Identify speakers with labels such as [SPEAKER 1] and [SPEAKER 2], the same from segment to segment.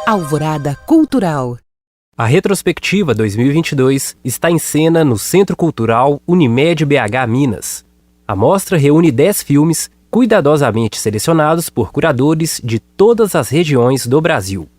[SPEAKER 1] Alvorada Cultural.
[SPEAKER 2] A Retrospectiva 2022 está em cena no Centro Cultural Unimed BH Minas. A mostra reúne 10 filmes cuidadosamente selecionados por curadores de todas as regiões do Brasil.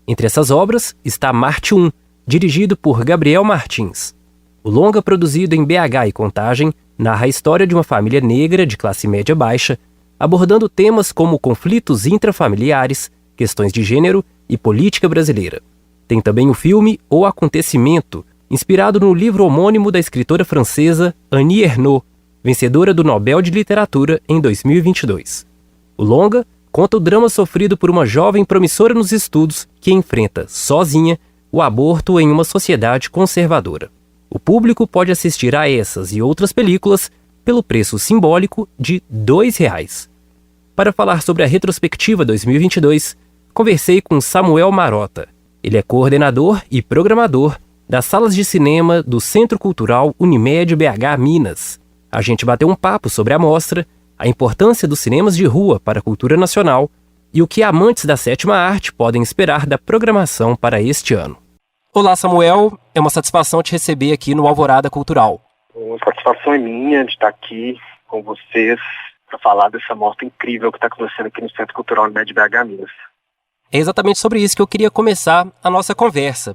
[SPEAKER 2] Entre essas obras está Marte 1, dirigido por Gabriel Martins. O longa, produzido em BH e Contagem, narra a história de uma família negra de classe média baixa, abordando temas como conflitos intrafamiliares, questões de gênero e política brasileira. Tem também o filme O Acontecimento, inspirado no livro homônimo da escritora francesa Annie Ernaux, vencedora do Nobel de Literatura em 2022. O longa conta o drama sofrido por uma jovem promissora nos estudos que enfrenta, sozinha, o aborto em uma sociedade conservadora. O público pode assistir a essas e outras películas pelo preço simbólico de R$ 2. Para falar sobre a Retrospectiva 2022, conversei com Samuel Marota. Ele é coordenador e programador das salas de cinema do Centro Cultural Unimed BH Minas. A gente bateu um papo sobre a mostra, a importância dos cinemas de rua para a cultura nacional e o que amantes da sétima arte podem esperar da programação para este ano. Olá, Samuel. É uma satisfação te receber aqui no Alvorada Cultural.
[SPEAKER 3] A satisfação é minha de estar aqui com vocês para falar dessa mostra incrível que está acontecendo aqui no Centro Cultural Unimed BH Minas.
[SPEAKER 2] É exatamente sobre isso que eu queria começar a nossa conversa.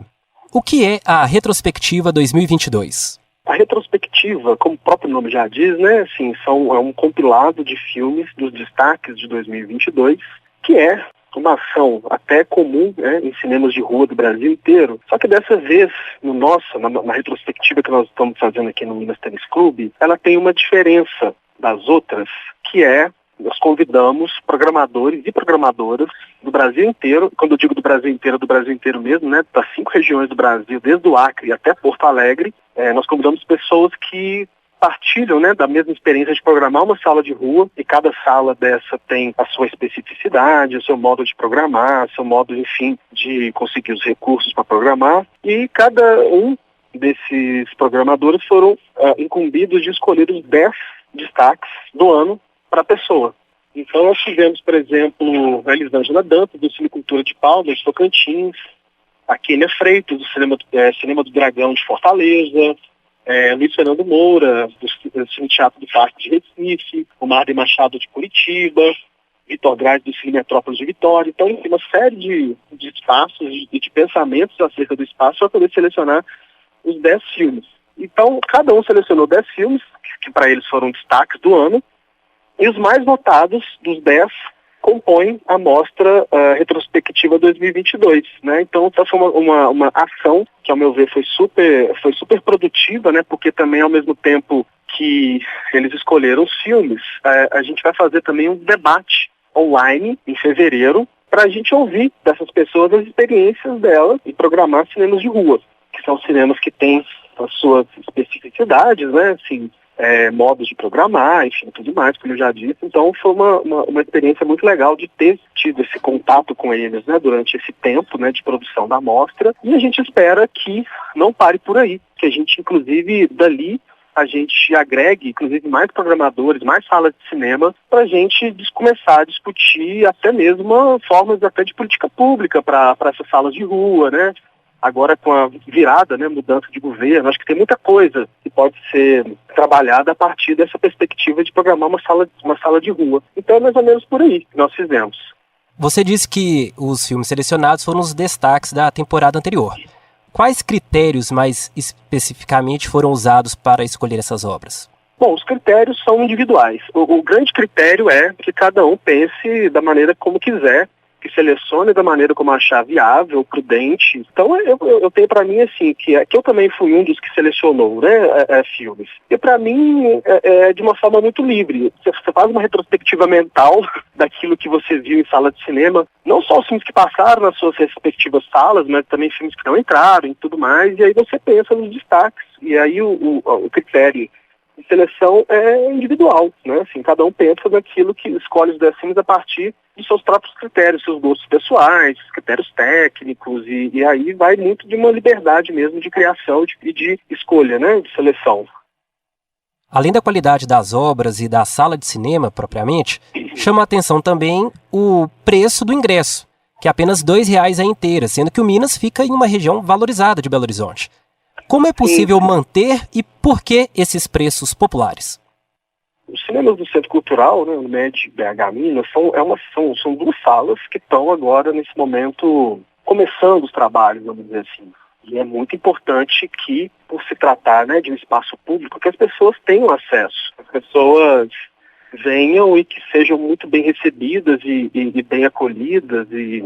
[SPEAKER 2] O que é a Retrospectiva 2022?
[SPEAKER 3] A retrospectiva, como o próprio nome já diz, né, assim, é um compilado de filmes dos destaques de 2022, que é uma ação até comum, né, em cinemas de rua do Brasil inteiro. Só que dessa vez, na retrospectiva que nós estamos fazendo aqui no Minas Tênis Clube, ela tem uma diferença das outras, que é nós convidamos programadores e programadoras do Brasil inteiro. Quando eu digo do Brasil inteiro mesmo, né, das 5 regiões do Brasil, desde o Acre até Porto Alegre. Nós convidamos pessoas que partilham, né, da mesma experiência de programar uma sala de rua, e cada sala dessa tem a sua especificidade, o seu modo de programar, o seu modo, enfim, de conseguir os recursos para programar. E cada um desses programadores foram incumbidos de escolher os 10 destaques do ano para a pessoa. Então nós tivemos, por exemplo, a Elisângela Dantas, do Cinecultura de Palmas, de Tocantins, a Kênia Freitas, do Cinema do Dragão, de Fortaleza, Luiz Fernando Moura, do Cine Teatro do Parque de Recife, o Marden Machado, de Curitiba, Vitor Graz, do Cine Metrópolis de Vitória. Então tem uma série de espaços e de pensamentos acerca do espaço para poder selecionar os 10 filmes. Então cada um selecionou 10 filmes, que para eles foram destaques do ano, e os mais votados dos 10 compõem a mostra retrospectiva 2022, né? Então essa foi uma ação que, ao meu ver, foi super produtiva, né? Porque também, ao mesmo tempo que eles escolheram os filmes, a gente vai fazer também um debate online em fevereiro para a gente ouvir dessas pessoas as experiências delas e programar cinemas de rua, que são cinemas que têm as suas especificidades, né? Assim, modos de programar, enfim, tudo mais, como eu já disse. Então foi uma experiência muito legal de ter tido esse contato com eles, né, durante esse tempo, né, de produção da mostra, e a gente espera que não pare por aí, que a gente, inclusive, dali a gente agregue, inclusive, mais programadores, mais salas de cinema, para a gente começar a discutir até mesmo formas até de política pública para essas salas de rua, né? Agora com a virada, né, mudança de governo, acho que tem muita coisa que pode ser trabalhada a partir dessa perspectiva de programar uma sala de rua. Então é mais ou menos por aí que nós fizemos.
[SPEAKER 2] Você disse que os filmes selecionados foram os destaques da temporada anterior. Quais critérios mais especificamente foram usados para escolher essas obras?
[SPEAKER 3] Bom, os critérios são individuais. O grande critério é que cada um pense da maneira como quiser, que selecione da maneira como achar viável, prudente. Então eu tenho para mim assim, que eu também fui um dos que selecionou, né, filmes. E para mim é de uma forma muito livre. Você faz uma retrospectiva mental daquilo que você viu em sala de cinema, não só os filmes que passaram nas suas respectivas salas, mas também filmes que não entraram e tudo mais, e aí você pensa nos destaques. E aí o critério de seleção é individual, né? Assim, cada um pensa naquilo que escolhe os 10 filmes a partir dos seus próprios critérios, seus gostos pessoais, critérios técnicos, e aí vai muito de uma liberdade mesmo de criação e de escolha, né? De seleção.
[SPEAKER 2] Além da qualidade das obras e da sala de cinema propriamente, chama a atenção também o preço do ingresso. que é apenas R$ 2 a inteira, sendo que o Minas fica em uma região valorizada de Belo Horizonte. Como é possível manter e por que esses preços populares?
[SPEAKER 3] Os cinemas do Centro Cultural, né, o Unimed BH Minas, são duas salas que estão agora, nesse momento, começando os trabalhos, vamos dizer assim. E é muito importante que, por se tratar, né, de um espaço público, que as pessoas tenham acesso. As pessoas venham e que sejam muito bem recebidas e bem acolhidas, e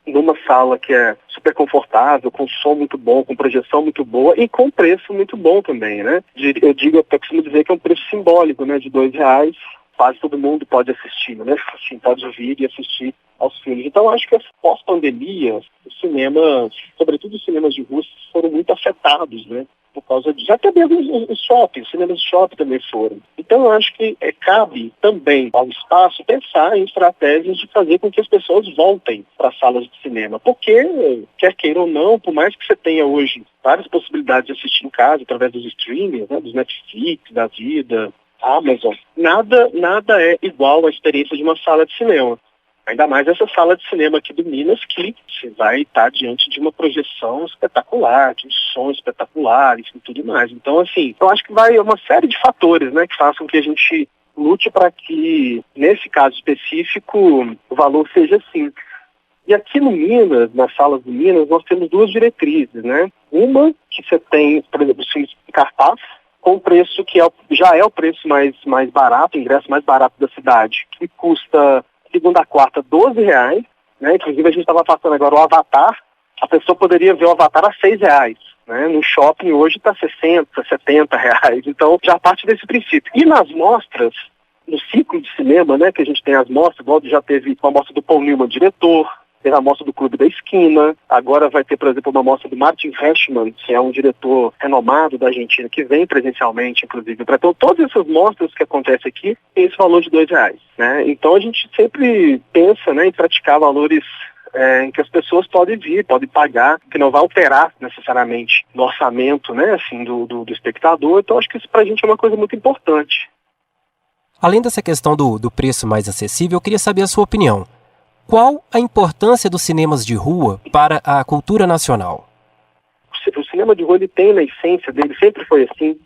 [SPEAKER 3] numa sala que é super confortável, com som muito bom, com projeção muito boa e com preço muito bom também, né? Eu costumo dizer que é um preço simbólico, né, de R$ 2. Quase todo mundo pode assistir, né? Assim, pode vir e assistir aos filmes. Então, acho que pós-pandemia, os cinemas, sobretudo os cinemas de rua, foram muito afetados, né? Por causa disso. Até mesmo os shoppings, os cinemas de shopping também foram. Então, eu acho que cabe também ao espaço pensar em estratégias de fazer com que as pessoas voltem para as salas de cinema. Porque, quer queira ou não, por mais que você tenha hoje várias possibilidades de assistir em casa, através dos streamings, né, dos Netflix, da vida, Amazon, nada é igual à experiência de uma sala de cinema. Ainda mais essa sala de cinema aqui do Minas, que você vai estar diante de uma projeção espetacular, de um som espetacular e tudo mais. Então, assim, eu acho que vai uma série de fatores, né, que façam que a gente lute para que, nesse caso específico, o valor seja assim. E aqui no Minas, nas salas do Minas, nós temos duas diretrizes, né? Uma, que você tem, por exemplo, os filmes em cartaz, com um preço que já é o preço mais barato, o ingresso mais barato da cidade, que custa, segunda a quarta, R$ 12, né? Inclusive a gente estava passando agora o Avatar, a pessoa poderia ver o Avatar a R$ 6, né? No shopping hoje está R$ 60, R$ 70, então já parte desse princípio. E nas mostras, no ciclo de cinema, né, que a gente tem as mostras, igual já teve uma mostra do Paul Newman, diretor, teve a mostra do Clube da Esquina, agora vai ter, por exemplo, uma mostra do Martin Hershman, que é um diretor renomado da Argentina, que vem presencialmente, inclusive, para todas essas mostras que acontecem aqui, tem esse valor de R$ 2, né? Então a gente sempre pensa, né, em praticar valores em que as pessoas podem vir, podem pagar, que não vai alterar necessariamente no orçamento, né, assim, do espectador. Então acho que isso para a gente é uma coisa muito importante.
[SPEAKER 2] Além dessa questão do preço mais acessível, eu queria saber a sua opinião. Qual a importância dos cinemas de rua para a cultura nacional?
[SPEAKER 3] O cinema de rua, ele tem na essência dele, sempre foi assim.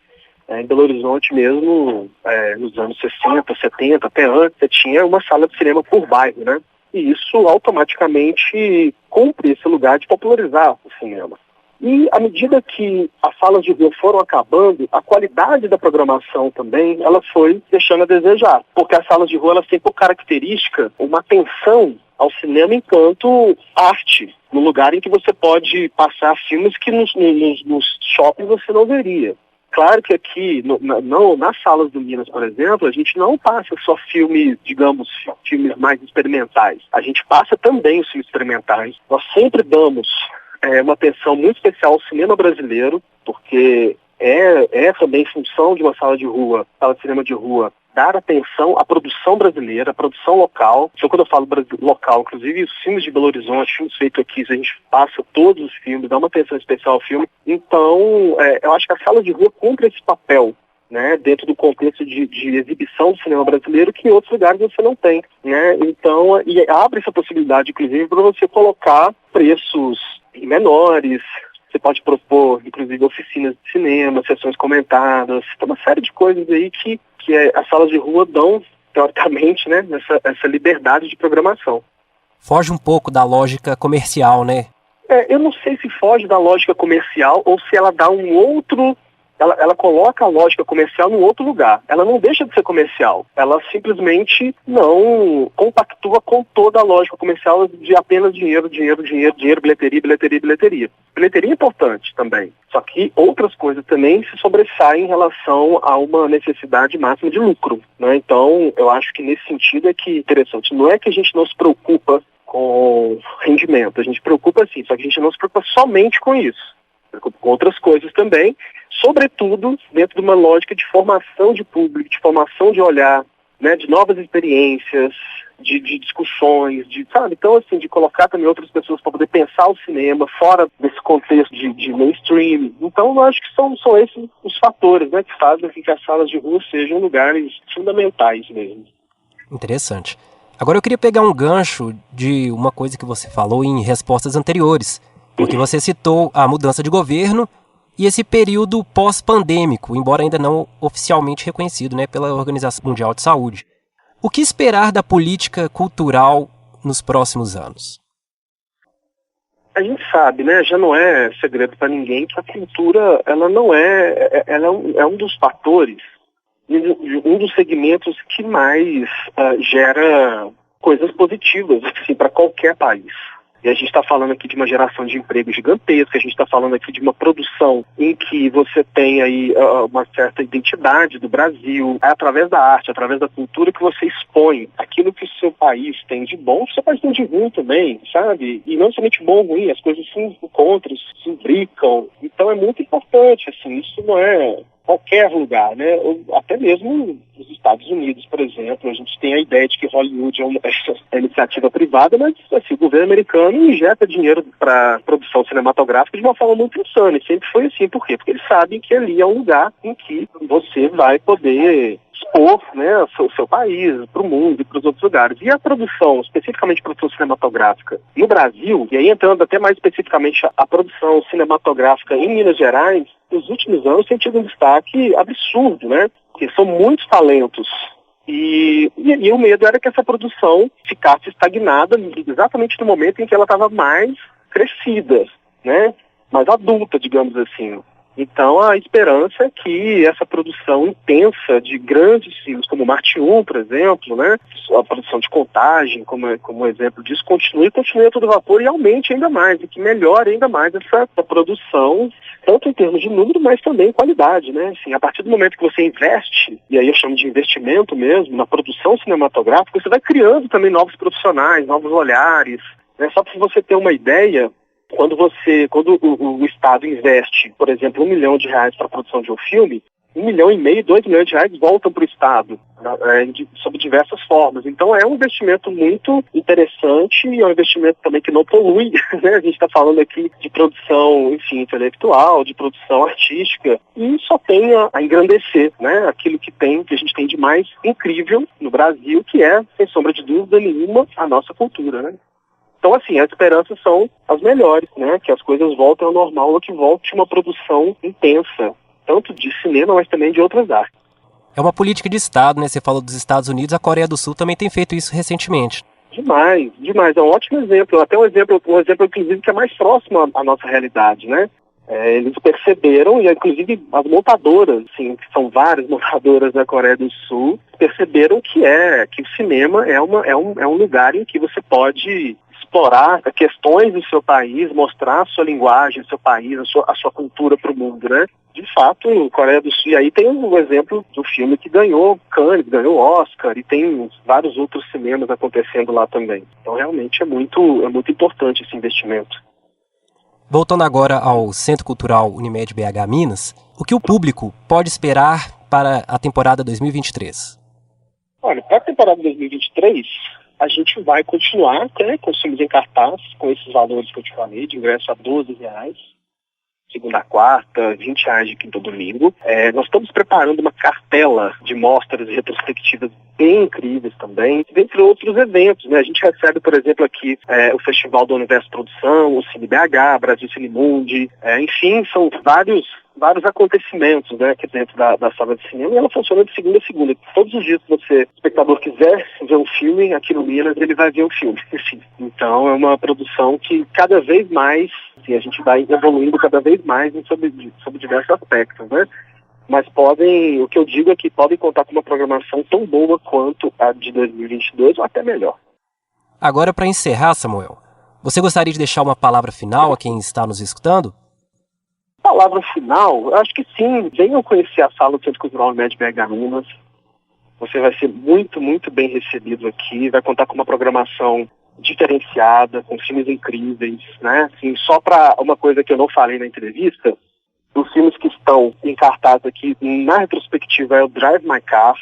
[SPEAKER 3] Em Belo Horizonte mesmo, nos anos 60, 70, até antes, você tinha uma sala de cinema por bairro, né? E isso automaticamente cumpre esse lugar de popularizar o cinema. E à medida que as salas de rua foram acabando, a qualidade da programação também, ela foi deixando a desejar. Porque as salas de rua, elas têm por característica uma atenção ao cinema enquanto arte, no lugar em que você pode passar filmes que nos shoppings você não veria. Claro que aqui, nas salas do Minas, por exemplo, a gente não passa só filmes, digamos, filmes mais experimentais. A gente passa também os filmes experimentais. Nós sempre damos uma atenção muito especial ao cinema brasileiro, porque é também função de uma sala de cinema de rua, dar atenção à produção brasileira, à produção local. Então, quando eu falo local, inclusive os filmes de Belo Horizonte, filmes feitos aqui, a gente passa todos os filmes, dá uma atenção especial ao filme. Então, eu acho que a sala de rua cumpre esse papel, né, dentro do contexto de exibição do cinema brasileiro, que em outros lugares você não tem, né? Então, e abre essa possibilidade, inclusive, para você colocar preços menores. Você pode propor, inclusive, oficinas de cinema, sessões comentadas, tem uma série de coisas aí que as salas de rua dão, teoricamente, né, essa liberdade de programação.
[SPEAKER 2] Foge um pouco da lógica comercial, né?
[SPEAKER 3] Eu não sei se foge da lógica comercial ou se ela dá um outro... Ela coloca a lógica comercial num outro lugar. Ela não deixa de ser comercial. Ela simplesmente não compactua com toda a lógica comercial de apenas dinheiro, bilheteria. Bilheteria é importante também. Só que outras coisas também se sobressaem em relação a uma necessidade máxima de lucro, né? Então, eu acho que nesse sentido é que interessante. Não é que a gente não se preocupa com rendimento. A gente se preocupa sim, só que a gente não se preocupa somente com isso. Com outras coisas também, sobretudo dentro de uma lógica de formação de público, de formação de olhar, né, de novas experiências, de discussões, sabe? Então, assim, de colocar também outras pessoas para poder pensar o cinema fora desse contexto de mainstream. Então, eu acho que são esses os fatores, né, que fazem com que as salas de rua sejam lugares fundamentais mesmo.
[SPEAKER 2] Interessante. Agora eu queria pegar um gancho de uma coisa que você falou em respostas anteriores, porque você citou a mudança de governo e esse período pós-pandêmico, embora ainda não oficialmente reconhecido, né, pela Organização Mundial de Saúde. O que esperar da política cultural nos próximos anos?
[SPEAKER 3] A gente sabe, né, já não é segredo para ninguém que a cultura, ela não é um dos fatores, um dos segmentos que mais gera coisas positivas assim, para qualquer país. E a gente está falando aqui de uma geração de emprego gigantesca, a gente está falando aqui de uma produção em que você tem aí uma certa identidade do Brasil, é através da arte, através da cultura que você expõe aquilo que o seu país tem de bom, o seu país tem de ruim também, sabe? E não somente bom ou ruim, as coisas se encontram, se imbricam. Então é muito importante, assim, isso não é qualquer lugar, né? Ou até mesmo nos Estados Unidos, por exemplo, a gente tem a ideia de que Hollywood é uma iniciativa privada, mas assim, o governo americano injeta dinheiro para produção cinematográfica de uma forma muito insana, e sempre foi assim. Por quê? Porque eles sabem que ali é um lugar em que você vai poder expor, né, o seu país para o mundo e para os outros lugares. E a produção, especificamente a produção cinematográfica no Brasil, e aí entrando até mais especificamente a produção cinematográfica em Minas Gerais, nos últimos anos tem tido um destaque absurdo, né? Porque são muitos talentos. E o medo era que essa produção ficasse estagnada exatamente no momento em que ela estava mais crescida, né? Mais adulta, digamos assim. Então a esperança é que essa produção intensa de grandes filmes, como Marte 1, por exemplo, né? A produção de Contagem, como exemplo disso, continue a todo vapor e aumente ainda mais, e que melhore ainda mais essa produção, tanto em termos de número, mas também em qualidade, né? Assim, a partir do momento que você investe, e aí eu chamo de investimento mesmo, na produção cinematográfica, você vai criando também novos profissionais, novos olhares, né? Só para você ter uma ideia, quando o Estado investe, por exemplo, R$1 milhão para a produção de um filme, 1,5 milhão, R$2 milhões voltam para o Estado, sob diversas formas. Então é um investimento muito interessante e é um investimento também que não polui, né? A gente está falando aqui de produção, enfim, intelectual, de produção artística, e só tem a engrandecer, né? Aquilo que a gente tem de mais incrível no Brasil, que é, sem sombra de dúvida nenhuma, a nossa cultura, né? Então, assim, as esperanças são as melhores, né? Que as coisas voltem ao normal ou que volte uma produção intensa, tanto de cinema, mas também de outras artes.
[SPEAKER 2] É uma política de Estado, né? Você falou dos Estados Unidos, a Coreia do Sul também tem feito isso recentemente.
[SPEAKER 3] Demais, demais. É um ótimo exemplo. Até um exemplo inclusive, que é mais próximo à nossa realidade, né? Eles perceberam, e inclusive as montadoras, assim, que são várias montadoras da Coreia do Sul, perceberam que o cinema é um lugar em que você pode explorar questões do seu país, mostrar a sua linguagem, o seu país, a sua cultura para o mundo, né? De fato, Coreia do Sul, e aí tem um exemplo do filme que ganhou Cannes, ganhou Oscar, e tem vários outros cinemas acontecendo lá também. Então, realmente, é muito importante esse investimento.
[SPEAKER 2] Voltando agora ao Centro Cultural Unimed BH Minas, o que o público pode esperar para a temporada 2023?
[SPEAKER 3] Olha, para a temporada 2023, a gente vai continuar, né, com os filmes em cartaz, com esses valores que eu te falei, de ingresso a R$12, segunda a quarta, R$20 de quinta a domingo. Nós estamos preparando uma cartela de mostras e retrospectivas bem incríveis também, dentre outros eventos, né? A gente recebe, por exemplo, aqui o Festival do Universo Produção, o Cine BH, Brasil Cinemundi, enfim, são vários acontecimentos, né, aqui dentro da sala de cinema, e ela funciona de segunda a segunda. Todos os dias que o espectador quiser ver um filme aqui no Minas, ele vai ver um filme. Enfim, então é uma produção que cada vez mais, assim, a gente vai evoluindo cada vez mais sobre diversos aspectos, né? Mas o que eu digo é que podem contar com uma programação tão boa quanto a de 2022 ou até melhor.
[SPEAKER 2] Agora, para encerrar, Samuel, você gostaria de deixar uma palavra final a quem está nos escutando?
[SPEAKER 3] Palavra final, acho que sim, venham conhecer a sala do Centro Cultural Unimed BH Minas. Você vai ser muito, muito bem recebido aqui, vai contar com uma programação diferenciada, com filmes incríveis, né? Assim, só para uma coisa que eu não falei na entrevista, os filmes que estão em cartaz aqui na retrospectiva é o Drive My Car,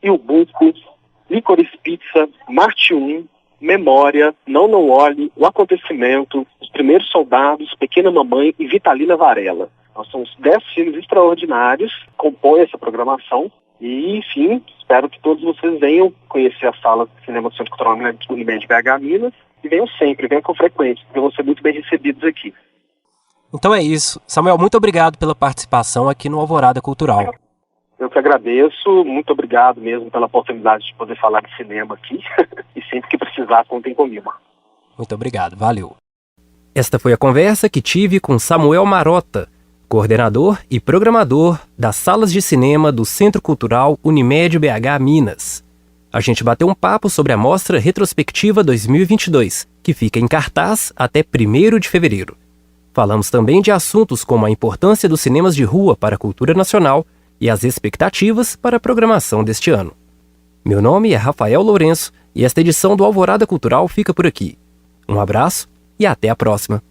[SPEAKER 3] Il Buco, Licorice Pizza, Marte 1, Memória, Não Olhe, O Acontecimento, Os Primeiros Soldados, Pequena Mamãe e Vitalina Varela. Nós somos 10 filmes extraordinários que compõem essa programação. E, enfim, espero que todos vocês venham conhecer a sala de cinema do Centro Cultural Unimed BH Minas e venham sempre, venham com frequência, porque vão ser muito bem recebidos aqui.
[SPEAKER 2] Então é isso. Samuel, muito obrigado pela participação aqui no Alvorada Cultural.
[SPEAKER 3] Eu que agradeço, muito obrigado mesmo pela oportunidade de poder falar de cinema aqui e sempre que precisar, contem comigo.
[SPEAKER 2] Muito obrigado, valeu. Esta foi a conversa que tive com Samuel Marota, coordenador e programador das salas de cinema do Centro Cultural Unimed BH Minas. A gente bateu um papo sobre a Mostra Retrospectiva 2022, que fica em cartaz até 1º de fevereiro. Falamos também de assuntos como a importância dos cinemas de rua para a cultura nacional e as expectativas para a programação deste ano. Meu nome é Rafael Lourenço e esta edição do Alvorada Cultural fica por aqui. Um abraço e até a próxima!